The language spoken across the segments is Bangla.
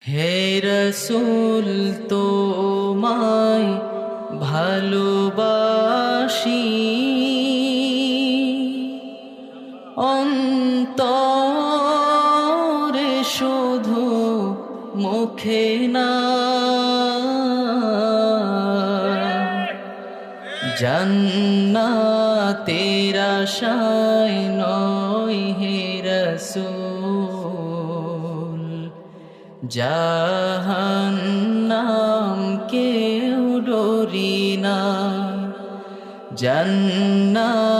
হে রসূল তোমায় ভালোবাসি, অন্তরে শুধু মুখে না। জান্নাতের আশায় নয় হে রসূল, জাহান্নাম কেউ ডরি না। জান্নাতের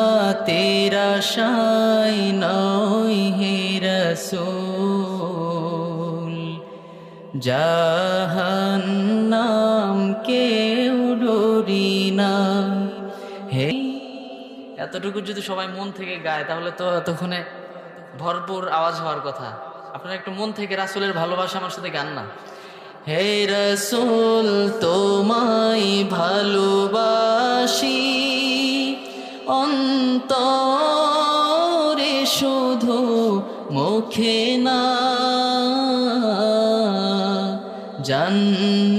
আশায় নয় হে রসূল, জাহান্নাম কেউ ডরি না। হে, এতটুকু যদি সবাই মন থেকে গায় তাহলে তো এতক্ষণে ভরপুর আওয়াজ হওয়ার কথা। আপনারা একটু মন থেকে রাসূলের ভালোবাসা আমার সাথে গান না। হে রাসূল তোমায় ভালোবাসি, অন্তরে শুধু মুখে না।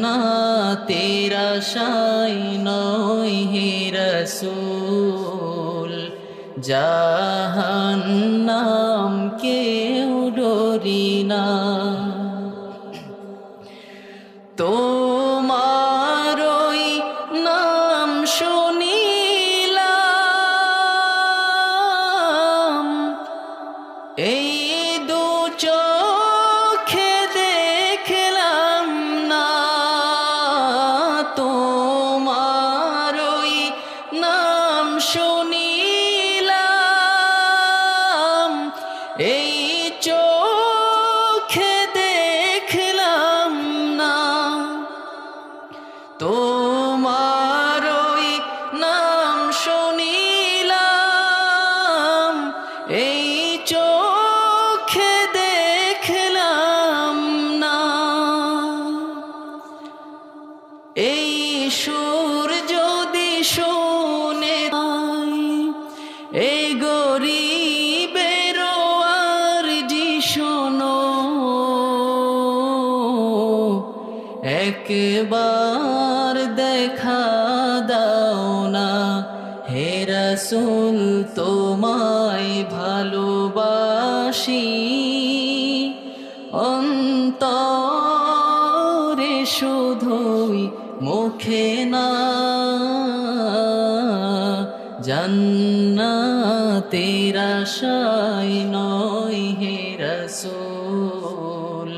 জান্নাতের আশায় নয় হে রাসূল, জাহান্নাম কেউ ডরি না। তোমারই নাম শুনিলাম, এই দু চোখে দেখলাম না। তোমারই নাম শুনিলাম, এই চোখে দেখলাম না। তোমারই নাম শুনিলাম, এই চোখে দেখলাম না। এই সুর যদি শুনে এই গরিবের আরজি শোনো, একবার দেখা দাও না। হে রাসূল তোমায় ভালোবাসি, অন্তরে শুধুই মুখে না। জান্নাতের আশায় নয় হে রাসূল,